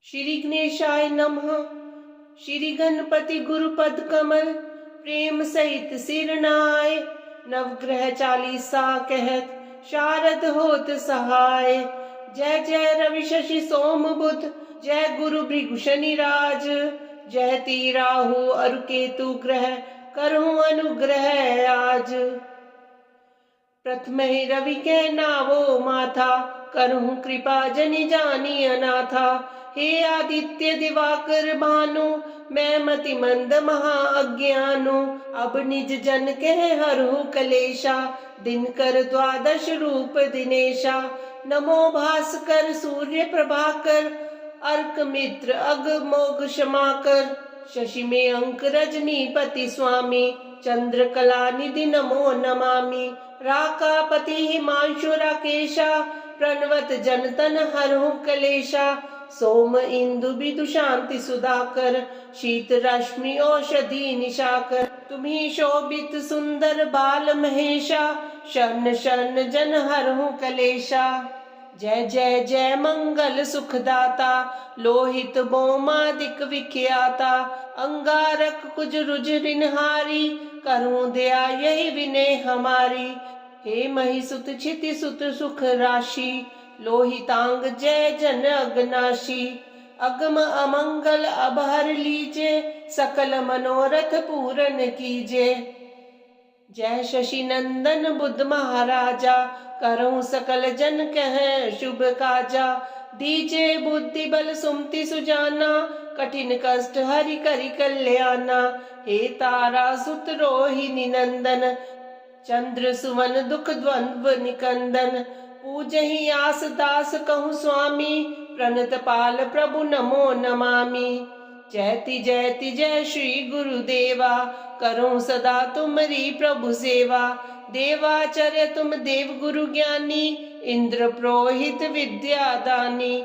श्री गणेशाय नमः। श्री गणपति गुरुपद कमल प्रेम सहित सिर नाय। नवग्रह चालीसा कहत शारद होत सहाय। जय जय रवि शशि सोम बुध, जय गुरु भृगु शनि राज। जय ती राहु अरु केतु ग्रह, करहूं अनुग्रह आज। प्रथम ही रवि के नावो माथा, करहूं कृपा जनि जानी अनाथा। हे आदित्य दिवाकर भानु, मैं मति मंद महा अज्ञानु। अब निज जन कह हरहु कलेशा, दिनकर द्वादश रूप दिनेशा। नमो भास्कर सूर्य प्रभाकर, अर्क मित्र अग मोघ क्षमाकर। शशि में अंक रजनीपति स्वामी, चंद्र कला निधि नमो नमामि। राकापति हिमांशु राकेशा, प्रणवत जनतन हरहु कलेशा। सोम इंदु बिदु शांति सुधाकर, शीत रश्मि औषधि निशाकर। तुम्ही शोभित सुंदर बाल महेशा, शरण शरण जन हरहु कलेशा। जय जय जय मंगल सुखदाता, लोहित बोमादिक विख्याता। अंगारक कुज रुज ऋणहारी, करूं दया यही विनय हमारी। हे महिसुत क्षिति सुत सुख राशि, लोहितांग जय जन अगनाशी। अगम अमंगल अब हर लीजे, सकल मनोरथ पूरन कीजे। जय शशि नंदन बुद्ध महाराजा, करहूं सकल जन कह शुभ काजा। दीजे बुद्धि बल सुमति सुजाना, कठिन कष्ट हरि करि कल्याणा। हे तारा सुत रोहिणी नंदन, चंद्र सुवन दुख द्वंद्व निकंदन। पूजहि आस दास कहूँ स्वामी, प्रणत पाल प्रभु नमो नमामि। जयति जयति जय श्री गुरुदेवा, करूं सदा तुमरी प्रभु सेवा। देवाचर्य तुम देव गुरु ज्ञानी, इंद्र पुरोहित विद्या दानी।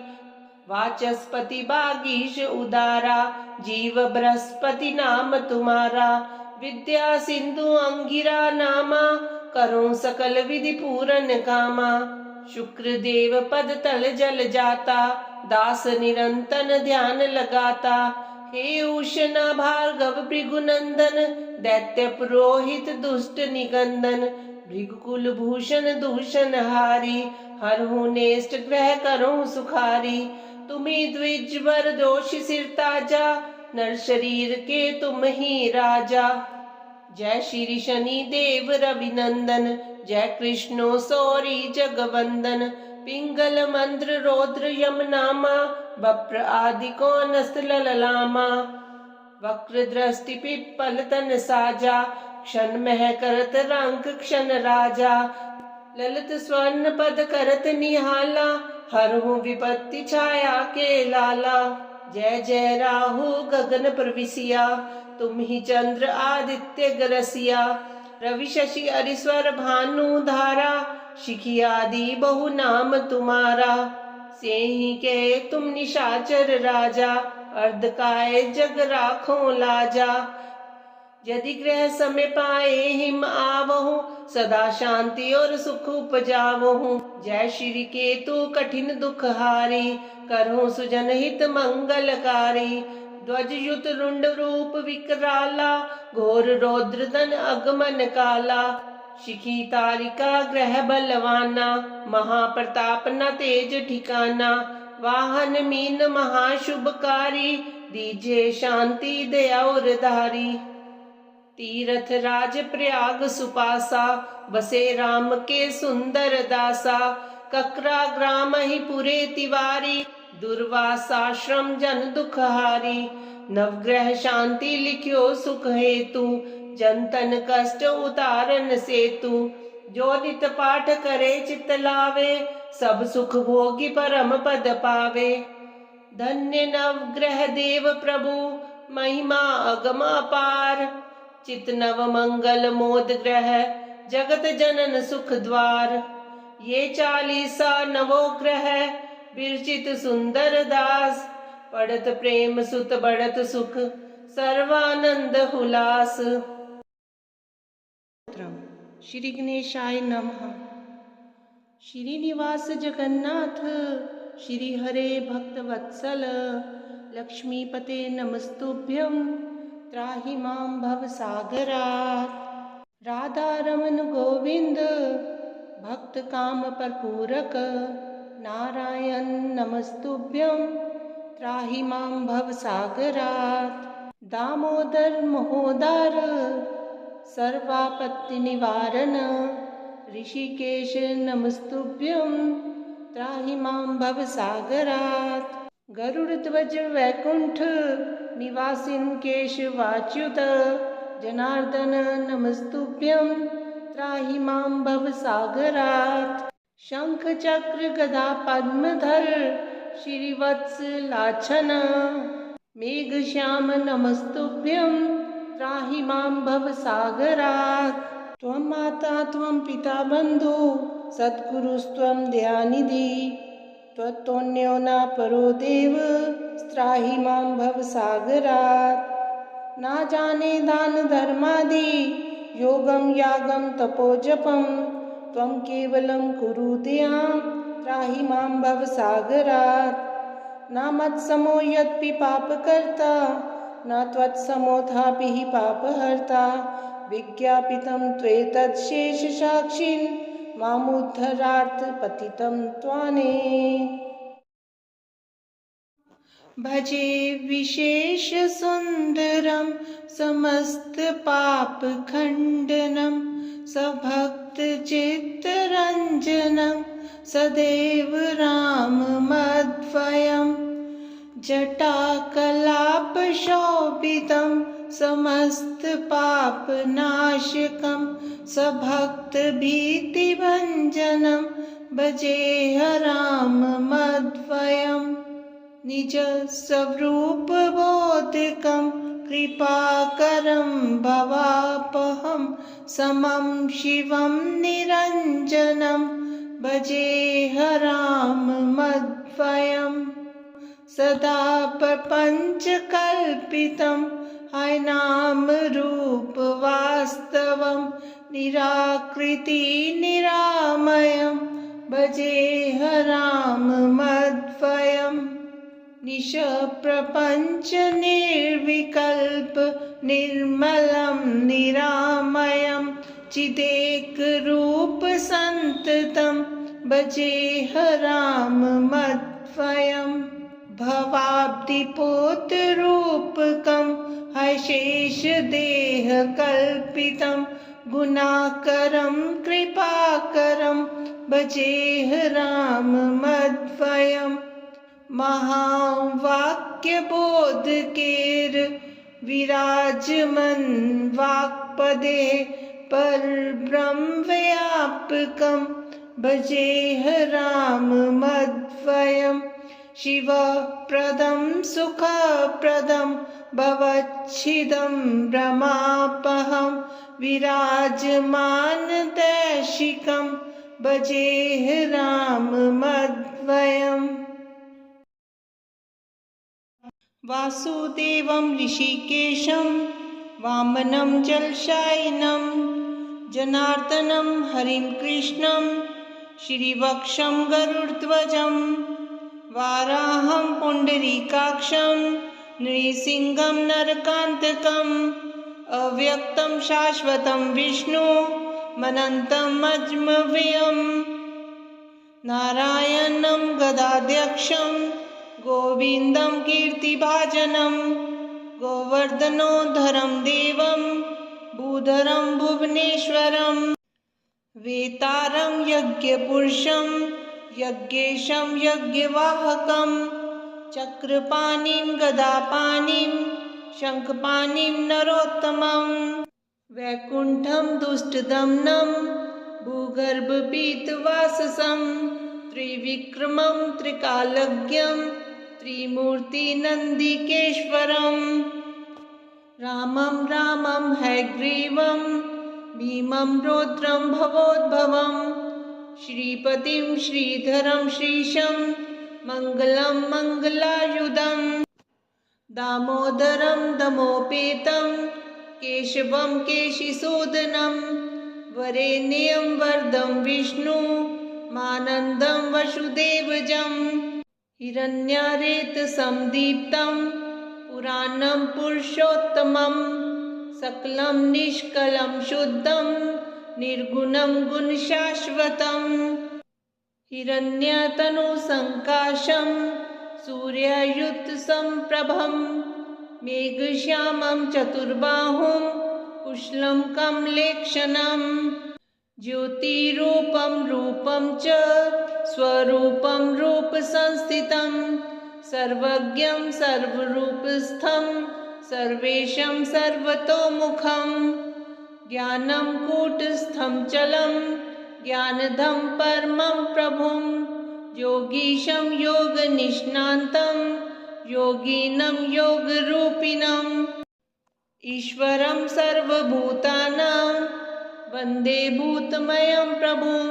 वाचस्पति बागीश उदारा, जीव बृहस्पति नाम तुम्हारा। विद्या सिंधु अंगिरा नामा, करूं सकल विधि पूरन कामा। शुक्र देव पद तल जल जाता, दास निरंतन ध्यान लगाता। हे उषना भार्गव भृगुनंदन, दैत्य पुरोहित दुष्ट निकंदन। भृगुकुल भूषण दूषण हारी, हरहु नेष्ट ग्रह करहु सुखारी। तुम्ही द्विजवर दोष सिर ताजा, नर शरीर के तुम ही राजा। जय श्री शनि देव रविनंदन, जय कृष्णो सौरी जगवंदन। पिंगल मंद्र रौद्र यम नामा, बप्र आदि को नस्त लललामा। वक्र दृष्टि पिप्पल तन साजा, क्षण मह करत रंक क्षण राजा। ललित स्वर्ण पद करत निहाला, हरहु विपत्ति छाया के लाला। जय जय राहु गगन प्रविशिया, तुम ही चंद्र आदित्य गरसिया। रवि शशि अरिस्वर भानु धारा, शिखी आदि बहु नाम तुम्हारा। सेहि के तुम निशाचर राजा, अर्धकाय जग राखो लाजा। यदि ग्रह समय पाए हिम आवहु, सदा शांति और सुख उपजावहु। जय श्री केतु कठिन दुख हारी, करहु सुजन हित मंगलकारी। ध्वज युत रुंड रूप विकराला, घोर रौद्र तन अगमन काला। शिखी तारिका ग्रह बलवाना, महाप्रताप न तेज ठिकाना। वाहन मीन महाशुभकारी, दीजे शांति दया और धारी। तीरथ राज प्रयाग सुपासा, बसे राम के सुंदर दासा। ककरा ग्राम ही पुरे तिवारी, दुर्वासाश्रम जन दुखहारी। नवग्रह शांति लिख्यो सुख हेतु, जनतन कष्ट उतारन सेतु। जो नित पाठ करे चित लावे, सब सुख भोगी परम पद पावे। धन्य नवग्रह देव प्रभु, महिमा अगम अपार। चित नव मंगल मोद ग्रह, जगत जनन सुख द्वार। ये 40 नवो ग्रह, विरचित सुंदर दास। पढ़त प्रेम सुत बढ़त सुख, सर्वानंद हुलास। श्री गणेशाय नमः। श्रीनिवास जगन्नाथ, श्रीहरे भक्तवत्सल लक्ष्मीपते नमस्तुभ्यं त्राहि मां भवसागरात्। राधारमण गोविंद भक्त काम परपूरक नारायण नमस्तुभ्यं त्राहि मां भवसागरात्। दामोदर महोदार सर्वापत्ति निवारण ऋषिकेश नमस्तुभ्यं त्राहि मां भवसागरात्। गरुड़ध्वज वैकुंठ निवासिन केशवाच्युत जनार्दन नमस्तुभ्यं त्राहि मां भवसागरात्। शंख चक्र गदा पद्मधर श्रीवत्स लाछन मेघश्याम नमस्तुभ्यं त्राहि मां भवसागरात्। त्वं माता त्वं पिता बन्धु सद्गुरुस्त्वं दयानिधि त्वत्तोऽन्यो न परो देव त्राहि मां भवसागरात्। न जाने दान धर्मादि योगं यागं तपोजपं त्वं केवलं कुरु दयां त्राहि मां भवसागरात्। न मत्समो यद्पि पापकर्ता न त्वत्समोऽथापि पापहर्ता विज्ञापितं त्वेतच्छेषसाक्षिन् मामुद्धरार्थ पतितं त्वाने। भजे विशेष सुंदरम समस्त पाप खंडनम सभक्त चित्तरंजनम सदैव राममद्वयम्। जटाकलाप शोभितं समस्त पाप नाशकं सभक्त भीतिभंजनं भजेह राममद्वयम्। निज स्वरूप बोधकं कृपाकरं भवापहं समं शिवं निरञ्जनं भजेह राममद्वयम्। सदा प्रपञ्चकल्पितं हयनाम रूप वास्तवं निराकृति निरामयं भजेह राममद्वयम्। निश प्रपञ्च निर्विकल्प निर्मलं निरामयं चिदेकरूप सन्ततं भजेह राममद्वयम्। भवाब्धिपोतरूपकं हयशेषदेहकल्पितं गुणाकरं कृपाकरं भजेह राममद्वयम्। महावाक्यबोधकेर विराजमन् वाक्पदे परब्रह्मव्यापकं भजेह राममद्वयम्। शिवप्रदं सुखप्रदं भवच्छिदं भ्रमापहं विराजमानदैशिकं भजेह राममद्वयम्। वासुदेवं ऋषिकेशं वामनं जलशायिनं जनार्दनं हरिं कृष्णं श्रीवक्षं गरुड़ध्वजं वाराहं पुण्डरीकाक्षं नृसिंहं नरकान्तकम् अव्यक्तं शाश्वतं विष्णु मनन्तं अजमव्ययम्। नारायणं गदाध्यक्षं गोविन्दं कीर्तिभाजनं गोवर्धनोद्धरं देवं भूधरं भुवनेश्वरं वेतारं यज्ञपुरुषं यज्ञेशं यज्ञवाहकं चक्रपाणिं गदापाणिं शङ्खपाणिं नरोत्तमं वैकुण्ठं दुष्टदमनं भूगर्भपीतवाससं त्रिविक्रमं त्रिकालज्ञं त्रिमूर्तिनन्दिकेश्वरम्। रामं रामं हयग्रीवं भीमं रौद्रं भवोद्भवं श्रीपतिं श्रीधरं श्रीशं मङ्गलं मङ्गलायुधम्। दामोदरं दमोपेतं केशवं केशिसूदनं वरेण्यं वरदं विष्णु मानन्दं वसुदेवजम्। हिरण्यारेतसंदीप्तं पुराणं पुरुषोत्तमं सकलं निष्कलं शुद्धं निर्गुणं गुणशाश्वतं हिरण्यतनुसङ्काशं सूर्ययुतसंप्रभं मेघश्यामं चतुर्बाहुं कुशलं कमलेक्षणं ज्योतिरूपं रूपं च स्वरूपं रूपसंस्थितं सर्वज्ञं सर्वरूपस्थं सर्वेशं सर्वतोमुखं ज्ञानं कूटस्थं चलं ज्ञानदं परमं प्रभुं योगीशं योगनिष्णान्तं योगिनं योगरूपिणम् ईश्वरं सर्वभूतानां वन्दे भूतमयं प्रभुम्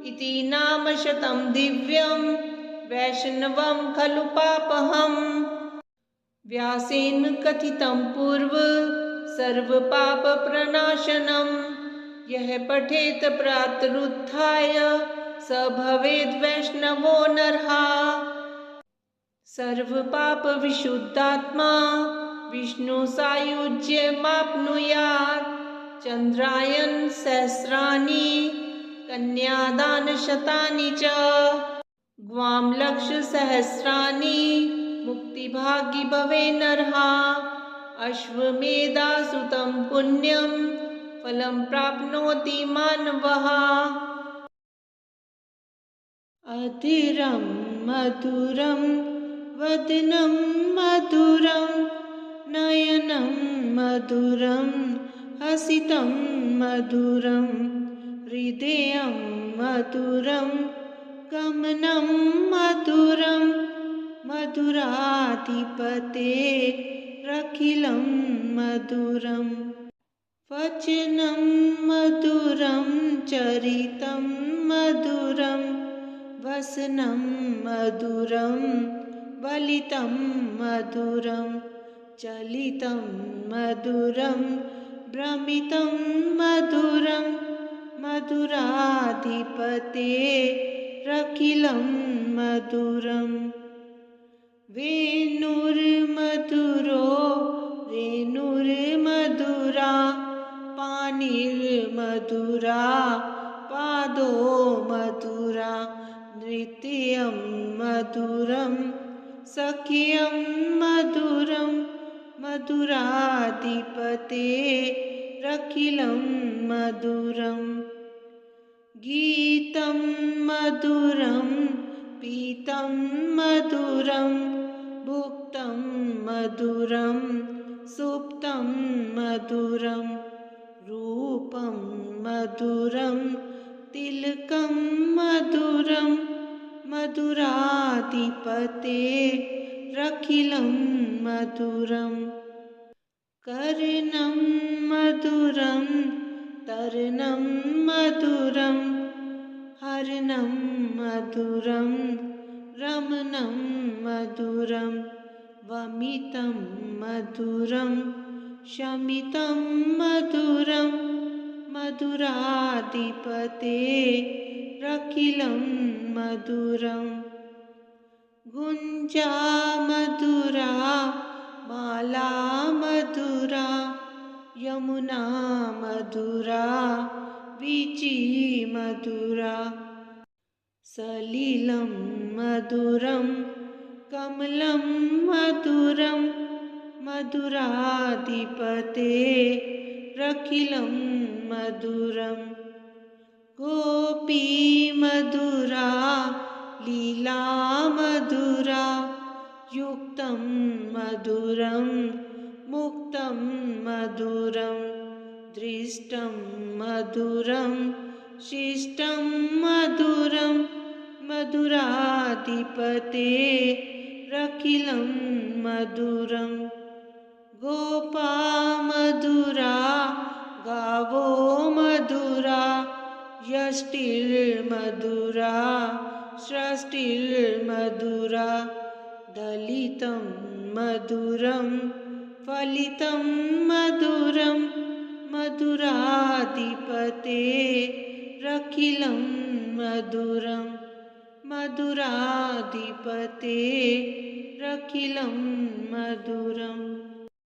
इति नाम शतं दिव्यं वैष्णवं खलु पापहम् व्यासेन कथितं पूर्व सर्वपापप्रणाशनं यः पठेत प्रातरुत्थाय स भवेद् वैष्णवो नरः सर्वपापविशुद्धात्मा विष्णुसायुज्यमाप्नुयात् चन्द्रायन सहस्राणि कन्यादानशतानि च ग्वामलक्षसहस्राणि मुक्तिभागी भवे नरः अश्वमेधासुतं पुण्यं फलं प्राप्नोति मानवः अधीरं मधुरं वदनं मधुरं नयनं मधुरं हसितं मधुरं हृदयं मधुरं गमनं मधुरं मधुराधिपतेरखिलं मधुरं वचनं मधुरं चरितं मधुरं वसनं मधुरं वलितं मधुरं चलितं मधुरं भ्रमितं मधुरं मधुराधिपतेरखिलं मधुरं वेणुर्मधुरो रेणुर्मधुरा पाणिर्मधुरा पादो मधुरा नृत्यं मधुरं सख्यं मधुरं मधुराधिपतेरखिलं मधुरं गीतं मधुरं पीतं मधुरं भुक्तं मधुरं सुप्तं मधुरं रूपं मधुरं तिलकं मधुरं मधुराधिपतेरखिलं मधुरं कर्णं मधुरं तर्णं मधुरं हर्णं मधुरं रमणं मधुरं वमितं मधुरं शमितं मधुरं मधुराधिपतेरखिलं मधुरं गुञ्जा मधुरा माला मधुरा यमुना मधुरा वीची मधुरा सलिलं मधुरं कमलं मधुरं मधुराधिपतेरखिलं मधुरं गोपी मधुरा लीला मधुरा युक्तं मधुरं मुक्तं मधुरं दृष्टं मधुरं शिष्टं मधुरं मधुराधिपतेरखिलं मधुरं गोपा मधुरा गावो मधुरा यष्टिर्मधुरा सृष्टिर्मधुरा दलितं मधुरं फलितं मधुरं मधुराधिपतेरखिलं मधुरं मधुराधिपते रखिलं मधुरम्।